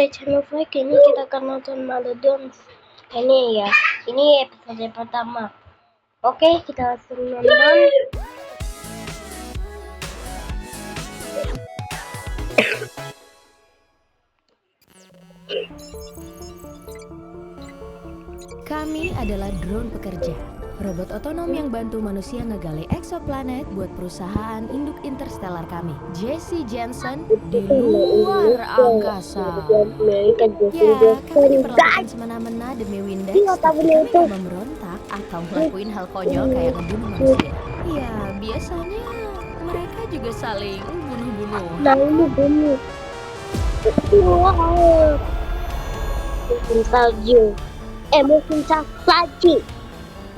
channel Fake, ini kita akan nonton Megalodon. Ini ya, ini episode pertama. Oke, kita langsung nonton. Kami adalah drone pekerja, robot otonom yang bantu manusia ngegali eksoplanet buat perusahaan induk interstellar kami, Jesse Jensen di luar angkasa. Ya, kami diperlakukan semena-mena demi Windex, tapi kami gak memberontak atau ngelakuin hal konyol kayak ngebunuh manusia. Ya, biasanya mereka juga saling bunuh-bunuh. Nah, ini bunyi. Wow. Musim salju. Musim saji.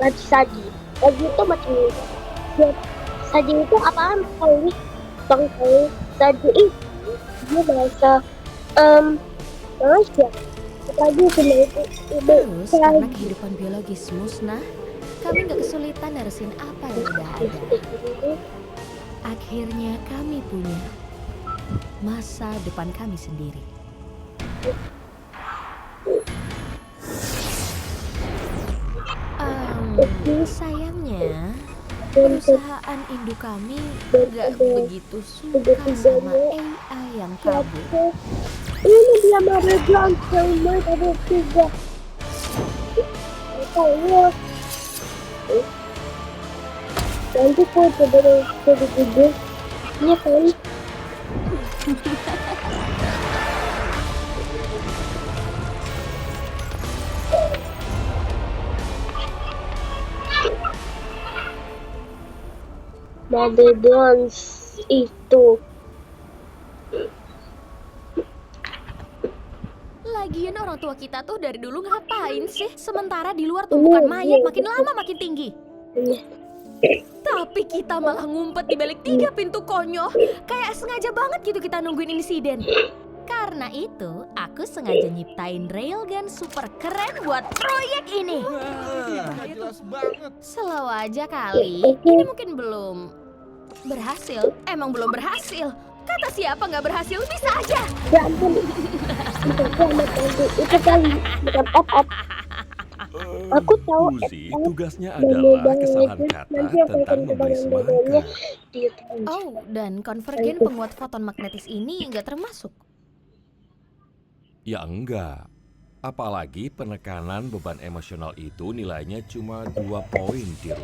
Saji itu macam saji itu apaan kali? Bang kali saji itu dia bahasa Malaysia. Lagi Terus karena kehidupan biologis musnah, kami gak kesulitan nerusin apa yang udah ada. Akhirnya kami punya masa depan kami sendiri. Sayangnya perusahaan induk kami gak begitu suka sama AI yang kabur. Ini dia Megalodon sama ada 3. Oh, nanti kau coba video ini kan. Megalodon itu Lagian orang tua kita tuh dari dulu ngapain sih? Sementara di luar tumpukan mayat makin lama makin tinggi. Tapi kita malah ngumpet di balik 3 pintu konyol. Kayak sengaja banget gitu kita nungguin insiden. Karena itu, aku sengaja nyiptain railgun super keren buat proyek ini. Jelas banget. Slow aja kali, ini mungkin belum berhasil. Emang belum berhasil. Kata siapa nggak berhasil, bisa aja. ya ampun. Itu kali bukan op. Aku tahu Uzi tugasnya adalah kesalahan kata tentang memberi semangat. Oh, dan konvergen penguat foton magnetis ini nggak termasuk. Ya enggak. Apalagi penekanan beban emosional itu nilainya cuma 2 poin Tiru.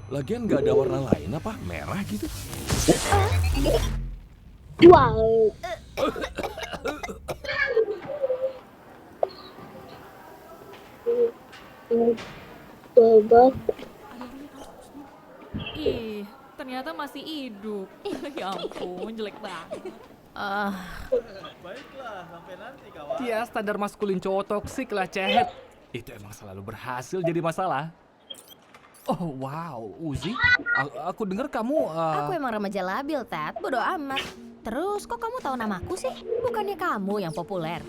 Lagian nggak ada warna lain apa? Merah gitu? Wow. Coba. Ih, ternyata masih hidup. Ya ampun, jelek banget. Baiklah, sampai nanti kawan. Ya, standar maskulin cowok toksik lah, Cet. Itu emang selalu berhasil jadi masalah. Oh, wow, Uzi. Aku dengar kamu... Aku emang remaja labil, Ted. Bodo amat. Terus, kok kamu tahu namaku sih? Bukannya kamu yang populer.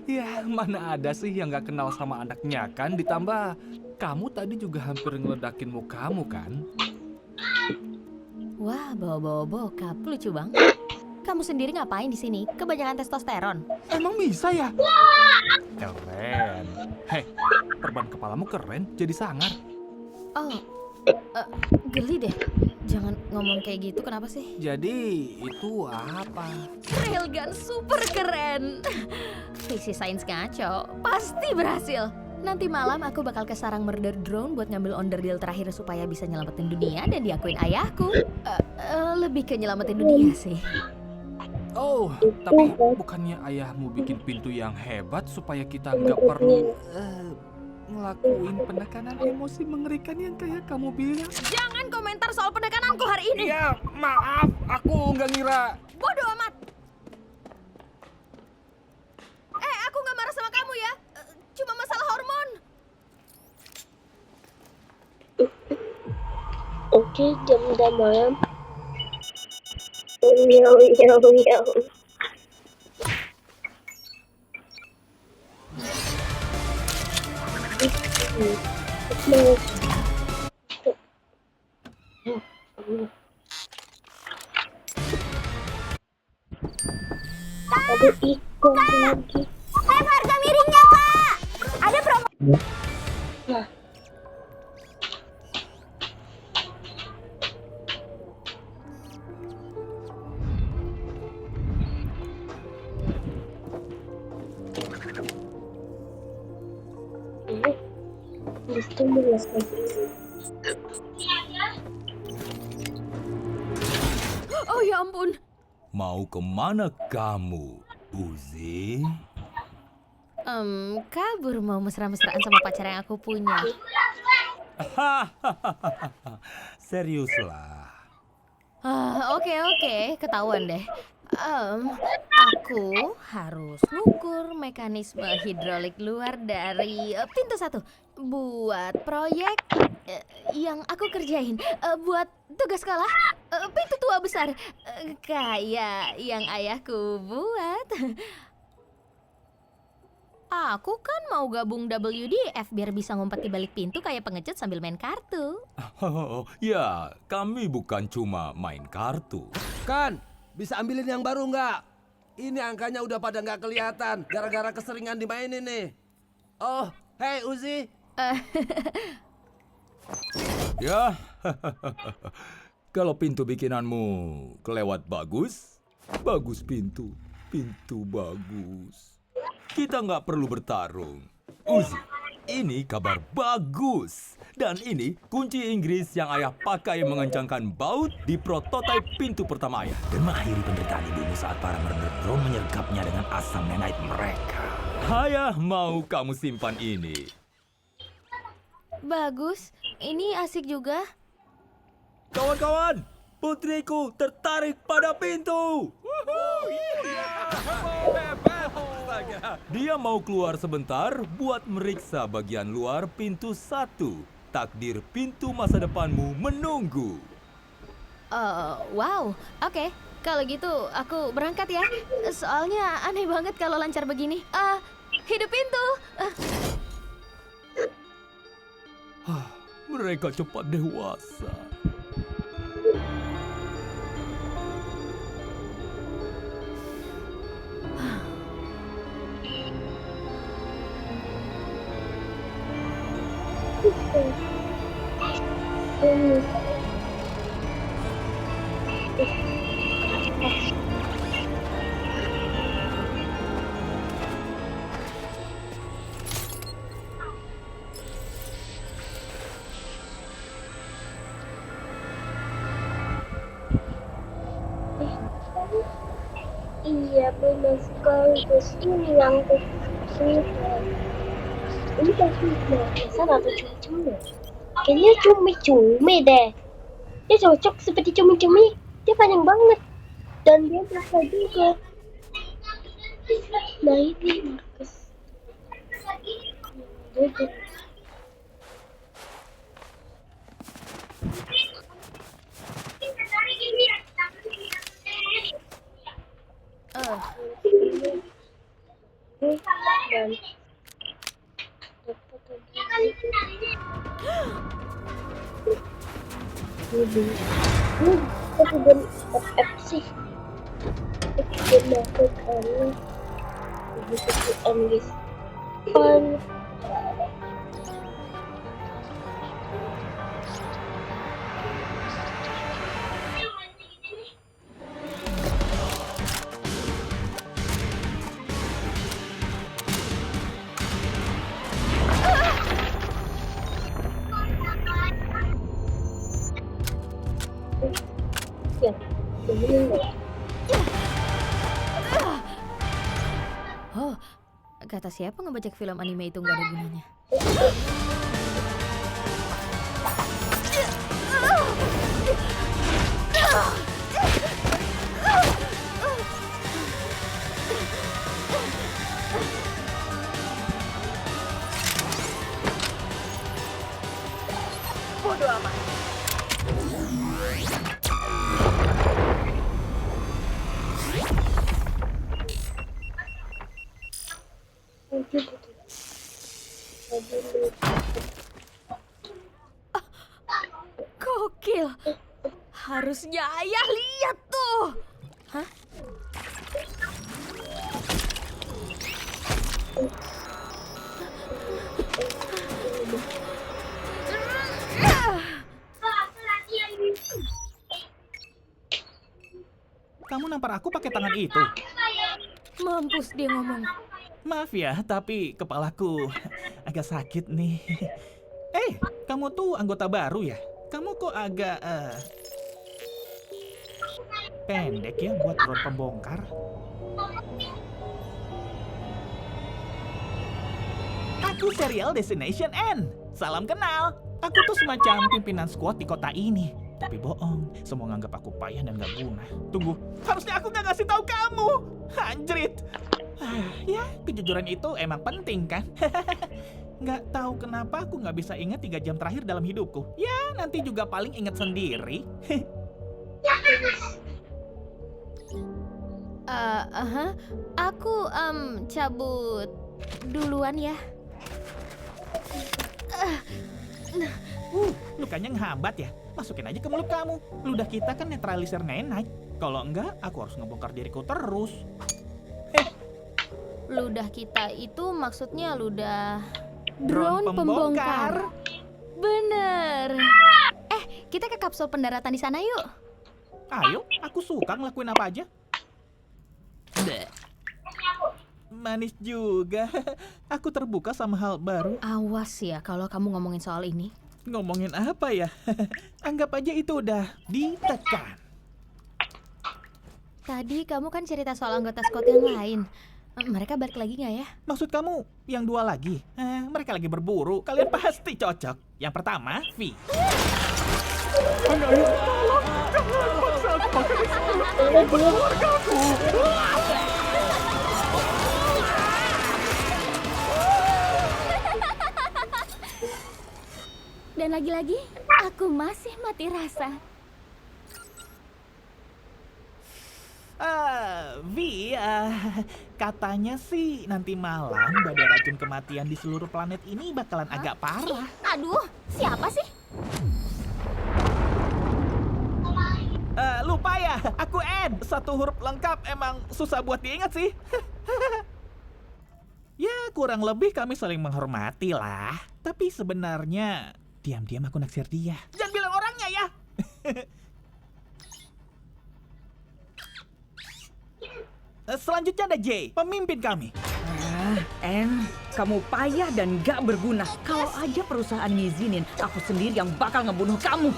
Ya, mana ada sih yang gak kenal sama anaknya kan? Ditambah, kamu tadi juga hampir ngeledakin mukamu kan? Wah, bawa-bawa bokap. Lucu banget. Kamu sendiri ngapain di sini? Kebanyakan testosteron. Emang bisa ya? Keren. Hei, perban kepalamu keren, jadi sangar. Oh, geli deh. Jangan ngomong kayak gitu, kenapa sih? Jadi, itu apa? Railgun super keren. Fiksi sains ngaco, pasti berhasil. Nanti malam aku bakal ke sarang murder drone buat ngambil onderdil terakhir supaya bisa nyelamatin dunia dan diakuin ayahku. Lebih ke nyelamatin dunia sih. Oh, tapi bukannya ayahmu bikin pintu yang hebat supaya kita nggak perlu ngelakuin penekanan emosi mengerikan yang kayak kamu bilang? Jangan komentar soal penekananku hari ini. Iya, maaf, aku nggak ngira. Bodoh amat. Aku nggak marah sama kamu ya. Cuma masalah hormon. Oke, jam udah malam. Yo. Ada ikon. Harga miringnya, Kak. Ada promo. Nah, ini di stimulus lagi. Oh ya ampun. Mau kemana kamu, Uzi? Kabur mau mesra-mesraan sama pacar yang aku punya. Seriuslah. Oke, ketahuan deh. Aku harus ngukur mekanisme hidrolik luar dari pintu 1 buat proyek yang aku kerjain, buat tugas sekolah, pintu tua besar, kayak yang ayahku buat. Aku kan mau gabung WDF biar bisa ngumpet di balik pintu kayak pengecut sambil main kartu. Ya, kami bukan cuma main kartu. Kan, bisa ambilin yang baru nggak? Ini angkanya udah pada nggak kelihatan gara-gara keseringan dimainin nih. Oh, hey Uzi. Ya, kalau pintu bikinanmu kelewat bagus, bagus pintu bagus. Kita nggak perlu bertarung. Uzi, ini kabar bagus. Dan ini kunci Inggris yang ayah pakai mengencangkan baut di prototipe pintu pertama ayah. Dan mengakhiri penderitaan ibumu saat para merendah drone menyergapnya dengan asam nanite mereka. Ayah mau kamu simpan ini. Bagus, ini asik juga. Kawan-kawan, putriku tertarik pada pintu. Dia mau keluar sebentar buat meriksa bagian luar pintu 1. Takdir pintu masa depanmu menunggu. Wow, oke. Kalau gitu aku berangkat ya. Soalnya aneh banget kalau lancar begini. Hidup pintu. Mereka cepat dewasa. Iya benar sekali, terus ini yang suka. Ini pasti biasa atau cumi-cumi? Kayaknya cumi-cumi deh. Dia cocok seperti cumi-cumi. Dia panjang banget dan dia besar juga. Nah ini Marcus. Dan presiden FC presiden masuk ini begitu English ya ini Oh, kata siapa ngebajak film anime itu nggak ada gunanya? bodoh amat. Gokil. Harusnya ayah lihat tuh. Hah? nampar aku pakai tangan itu. Mampus dia ngomong. Maaf ya, tapi kepalaku agak sakit nih. Kamu tuh anggota baru ya? Kamu kok agak pendek ya buat drone pembongkar? Aku Serial Destination N. Salam kenal. Aku tuh semacam pimpinan squad di kota ini. Tapi bohong, semua nganggap aku payah dan gak guna. Tunggu, harusnya aku gak kasih tahu kamu. Anjrit. Ya, kejujuran itu emang penting kan? Nggak tahu kenapa aku nggak bisa ingat 3 jam terakhir dalam hidupku. Ya, nanti juga paling ingat sendiri. Aku cabut duluan ya. Lukanya ngehambat ya? Masukin aja ke mulut kamu. Ludah kita kan netralisir Nanite. Kalau enggak, aku harus ngebongkar diriku terus. Ludah kita itu maksudnya ludah drone pembongkar. Bener. Kita ke kapsul pendaratan di sana yuk. Ayo, aku suka ngelakuin apa aja. Manis juga. Aku terbuka sama hal baru. Awas ya kalau kamu ngomongin soal ini. Ngomongin apa ya? Anggap aja itu udah ditekan. Tadi kamu kan cerita soal anggota squad yang lain. Mereka balik lagi nggak ya? Maksud kamu yang 2 lagi? Mereka lagi berburu. Kalian pasti cocok. Yang pertama, V. Dan lagi-lagi, aku masih mati rasa. V, katanya sih nanti malam badai racun kematian di seluruh planet ini bakalan agak parah. Aduh, siapa sih? Lupa ya, aku Ed. 1 huruf lengkap emang susah buat diingat sih. Ya, kurang lebih kami saling menghormati lah. Tapi sebenarnya diam-diam aku naksir dia. Jangan bilang orangnya ya. Selanjutnya ada J, pemimpin kami. Kamu payah dan gak berguna. Kalau aja perusahaan ngizinin, aku sendiri yang bakal ngebunuh kamu.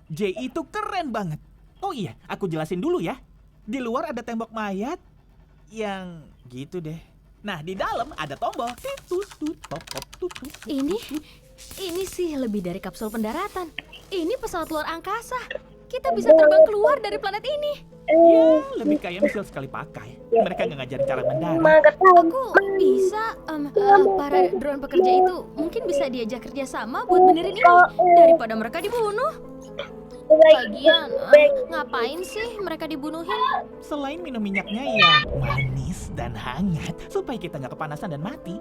J itu keren banget. Oh iya, aku jelasin dulu ya. Di luar ada tembok mayat yang gitu deh. Nah, di dalam ada tombol. Ini sih lebih dari kapsul pendaratan. Ini pesawat luar angkasa. Kita bisa terbang keluar dari planet ini. Ya, lebih kayak misil sekali pakai. Mereka nggak ngajarin cara mendarat. Aku bisa, para drone pekerja itu mungkin bisa diajak kerja sama buat benerin ini daripada mereka dibunuh. Lagian, ngapain sih mereka dibunuhin? Selain minum minyaknya yang manis dan hangat, supaya kita nggak kepanasan dan mati.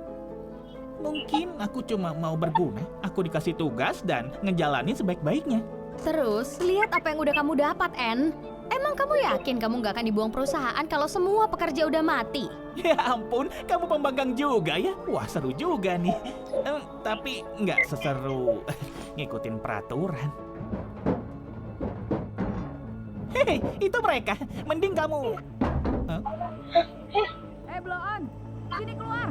Mungkin aku cuma mau berguna. Aku dikasih tugas dan ngejalanin sebaik-baiknya. Terus, lihat apa yang udah kamu dapat, En. Emang kamu yakin kamu nggak akan dibuang perusahaan kalau semua pekerja udah mati? Ya ampun, kamu pembangkang juga ya? Wah, seru juga nih. Tapi nggak seseru ngikutin peraturan. Hei, itu mereka. Mending kamu... Blow on, sini keluar.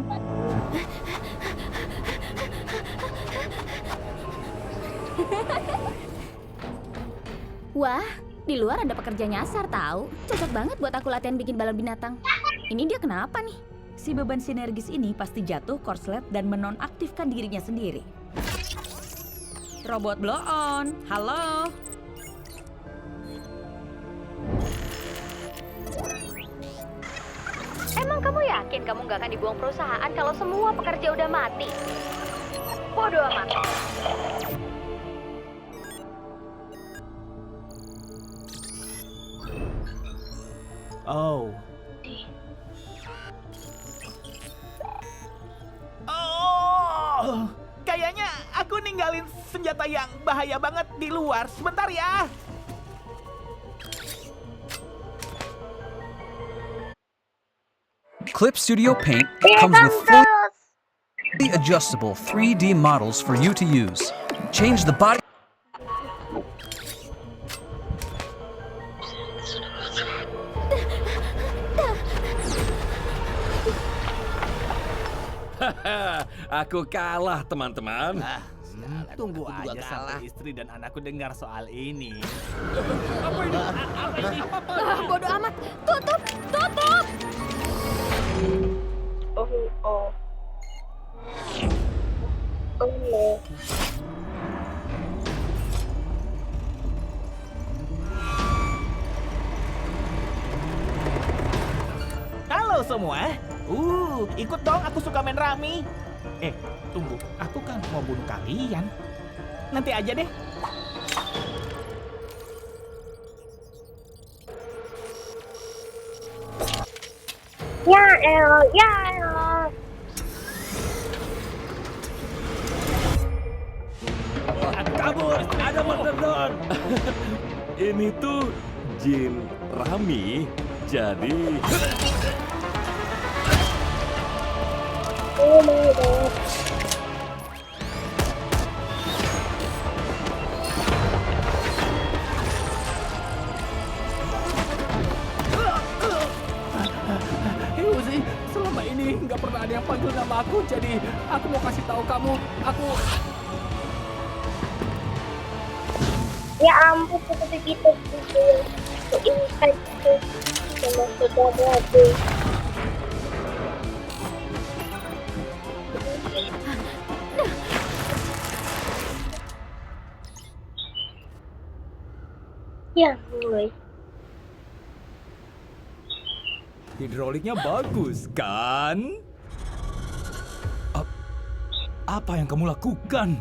Wah, di luar ada pekerja nyasar tahu. Cocok banget buat aku latihan bikin balon binatang. Ini dia kenapa nih? Si beban sinergis ini pasti jatuh korslet dan menonaktifkan dirinya sendiri. Robot blow on, halo. Emang kamu yakin kamu nggak akan dibuang perusahaan kalau semua pekerja udah mati? Bodoh amat. Oh, kayaknya aku ninggalin senjata yang bahaya banget di luar. Sebentar ya. Clip Studio Paint comes with fully adjustable 3D models for you to use. Change the body. Aku kalah, teman-teman. Tunggu aja sampai istri dan anakku dengar soal ini. Bodoh amat. Tutup, tutup. Oh. Oh no. Halo semua. Ikut dong, aku suka main rami. Tunggu, aku kan mau bunuh kalian. Nanti aja deh. Ya elah. Kabur, ada murder drone. Ini tuh jin Rami, jadi Oh my god. Hei Uzi, selama ini nggak pernah ada yang panggil nama aku, jadi aku mau kasih tahu kamu, aku... Ya ampun, seperti gitu insight itu sama saudara aku. Ya, mulai. hidroliknya bagus, kan? Apa yang kamu lakukan?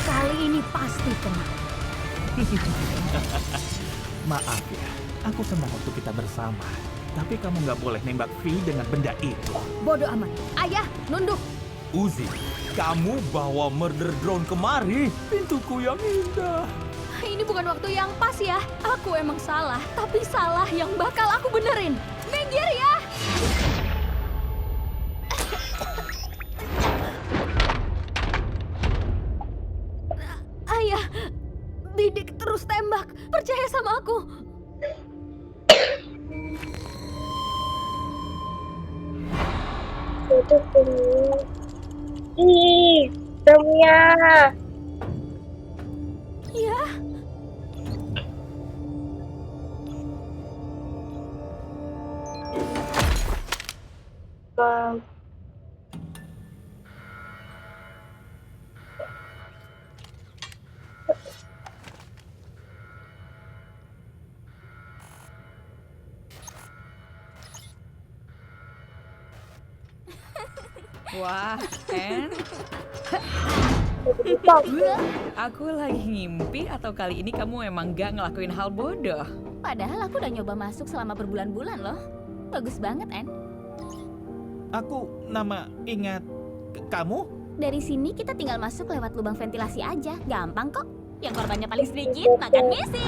Kali ini pasti kena. Maaf ya, aku senang waktu kita bersama. Tapi kamu nggak boleh nembak V dengan benda itu. Bodoh amat. Ayah, nunduk. Uzi, kamu bawa murder drone kemari. Pintuku yang indah. Ini bukan waktu yang pas ya. Aku emang salah, tapi salah yang bakal aku benerin. Minggir ya. Ayah, bidik terus tembak. Percaya sama aku. Itu semua. Ih, semua. Ya. Bang. Wah, En, aku lagi ngimpi atau kali ini kamu emang gak ngelakuin hal bodoh? Padahal aku udah nyoba masuk selama berbulan-bulan loh. Bagus banget, En. Aku ingat kamu? Dari sini kita tinggal masuk lewat lubang ventilasi aja. Gampang kok. Yang korbannya paling sedikit makan misil.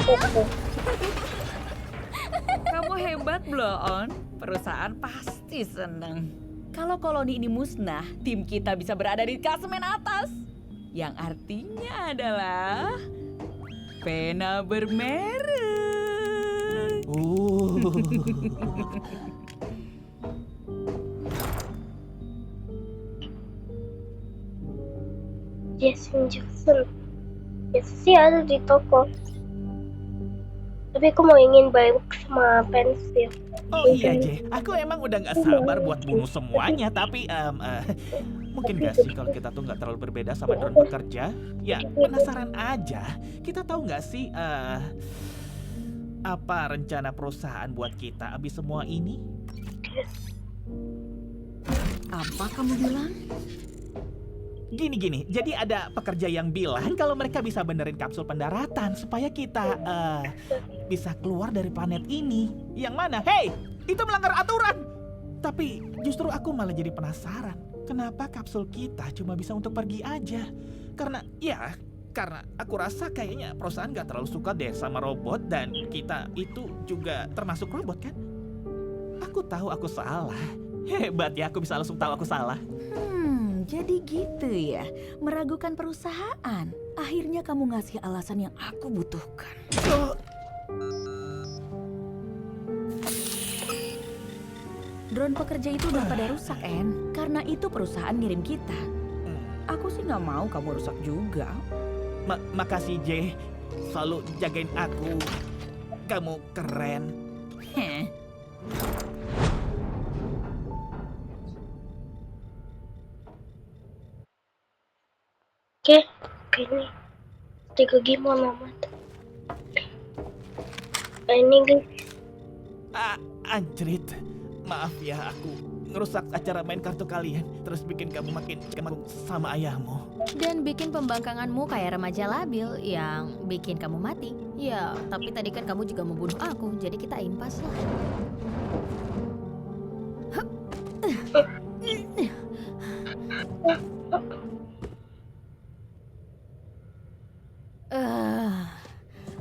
Kamu hebat, Bloon. Perusahaan pasti seneng. Kalau koloni ini musnah, tim kita bisa berada di klasemen atas. Yang artinya adalah pena bermerek. Jason Jackson. Biasa sih ada di toko. Tapi aku mau ingin balik sama pensil. Oh iya, Jay. Aku emang udah nggak sabar buat bunuh semuanya. Tapi mungkin gak sih kalau kita tuh nggak terlalu berbeda sama drone pekerja? Ya, penasaran aja. Kita tahu nggak sih apa rencana perusahaan buat kita abis semua ini? Apa kamu bilang? Gini, jadi ada pekerja yang bilang kalau mereka bisa benerin kapsul pendaratan supaya kita bisa keluar dari planet ini. Yang mana? Hei, itu melanggar aturan. Tapi justru aku malah jadi penasaran. Kenapa kapsul kita cuma bisa untuk pergi aja? Karena aku rasa kayaknya perusahaan gak terlalu suka deh sama robot dan kita itu juga termasuk robot kan? Aku tahu aku salah. Hebat ya, aku bisa langsung tahu aku salah. jadi gitu ya, meragukan perusahaan. Akhirnya kamu ngasih alasan yang aku butuhkan. Drone pekerja itu udah pada rusak, En. Karena itu perusahaan ngirim kita. Aku sih nggak mau kamu rusak juga. Makasih, J. Selalu jagain aku. Kamu keren. Heh. Oke, ini 3 gimana amat. Ini guys, Anjrit. Maaf ya, aku ngerusak acara main kartu kalian. Terus bikin kamu makin cemberut sama ayahmu. Dan bikin pembangkanganmu kayak remaja labil yang bikin kamu mati. Ya, tapi tadi kan kamu juga membunuh aku, jadi kita impas lah.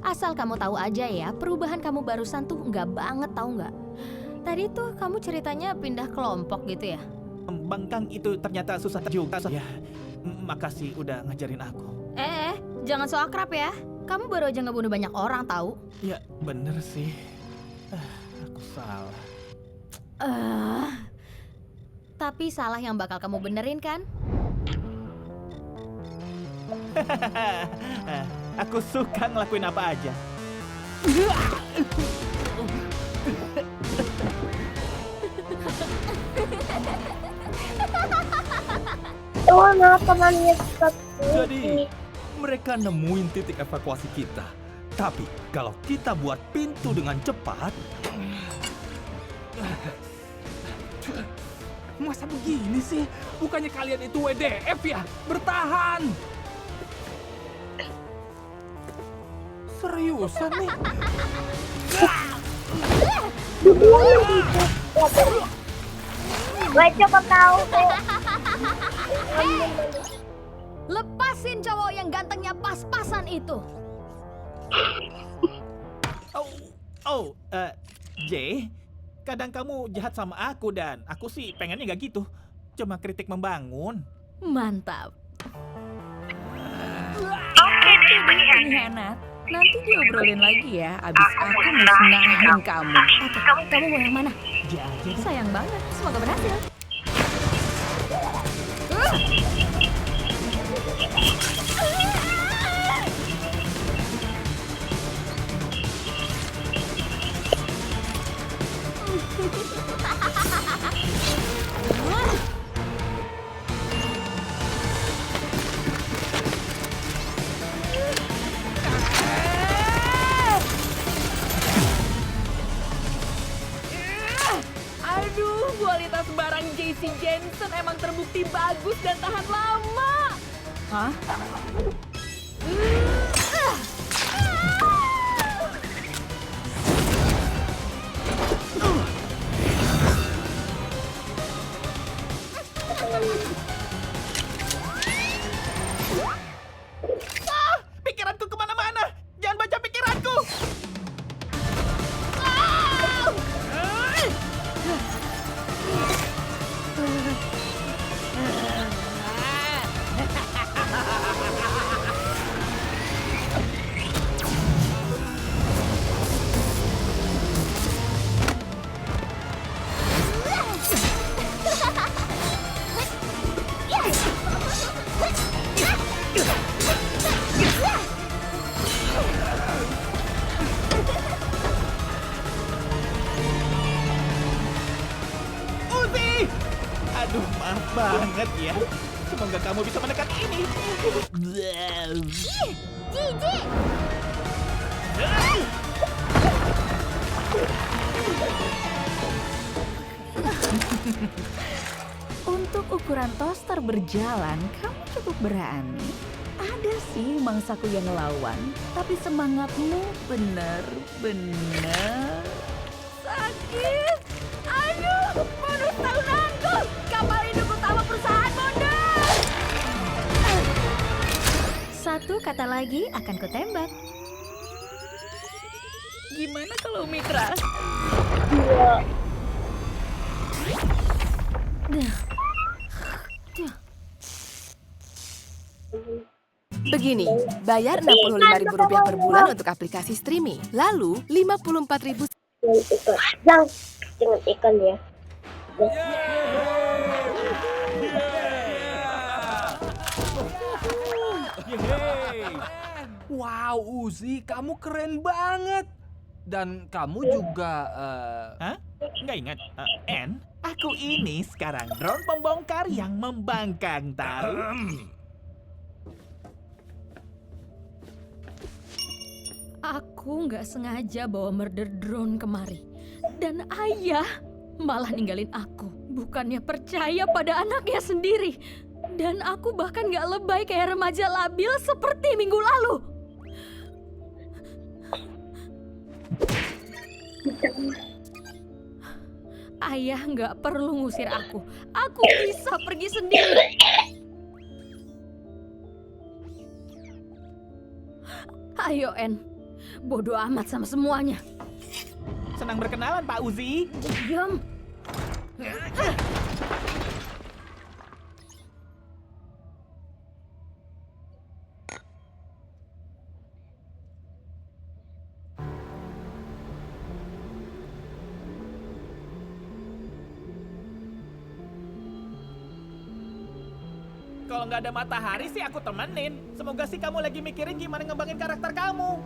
Asal kamu tahu aja ya, perubahan kamu barusan tuh nggak banget, tahu nggak? Tadi tuh kamu ceritanya pindah kelompok gitu ya? Bangkang itu ternyata susah juga ya. Makasih udah ngajarin aku. Jangan so akrab ya. Kamu baru aja ngebunuh banyak orang tahu. Ya bener sih. Aku salah. Tapi salah yang bakal kamu benerin kan? Aku suka ngelakuin apa aja. temannya Jadi, mereka nemuin titik evakuasi kita. Tapi, kalau kita buat pintu dengan cepat... Masa begini sih? Bukannya kalian itu WDF ya? Bertahan! Seriusan nih? Gue coba tahu kok. Lepasin cowok yang gantengnya pas-pasan itu. J, kadang kamu jahat sama aku dan aku sih pengennya gak gitu. Cuma kritik membangun. Mantap. Pengkhianat. Nanti diobrolin lagi ya, abis aku musnahin kamu. Oke, kamu mau yang mana? J aja deh. Sayang banget, semoga berhasil. Aduh, kualitas barang JC Jensen emang terbukti bagus dan tahan lama. Hah? Pikiranku kemana-mana. Jangan baca pikiranku. Uzi! Aduh, maaf banget ya. Semoga kamu bisa menekan ini. Jijik! Untuk ukuran toaster berjalan, kamu cukup berani. Ada sih mangsaku yang ngelawan, tapi semangatmu bener-bener sakit. Aduh, bonus tahunanku! Kapal induk utama perusahaan mundur! Satu kata lagi akan kutembak. Gimana kalau Mitra? Begini, bayar Rp65.000 per bulan untuk aplikasi streaming. Lalu, Rp54.000 Jangan ikan ya. Wow, Uzi, kamu keren banget. Dan kamu juga, Hah? Nggak ingat? Anne, aku ini sekarang drone pembongkar yang membangkang, tahu? Aku nggak sengaja bawa murder drone kemari. Dan ayah malah ninggalin aku. Bukannya percaya pada anaknya sendiri. Dan aku bahkan nggak lebay kayak remaja labil seperti minggu lalu. Ayah nggak perlu ngusir aku. Aku bisa pergi sendiri. Ayo, En. Bodoh amat sama semuanya. Senang berkenalan, Pak Uzi. Diam. Kalau nggak ada matahari sih aku temenin. Semoga sih kamu lagi mikirin gimana ngembangin karakter kamu.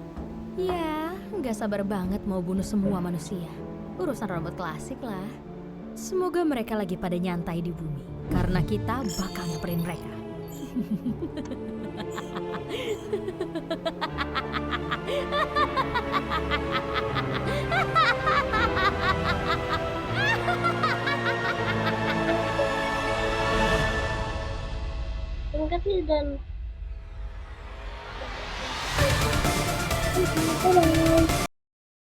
Ya, nggak sabar banget mau bunuh semua manusia. Urusan robot klasik lah. Semoga mereka lagi pada nyantai di bumi. Karena kita bakal nyamperin mereka. Terima kasih dan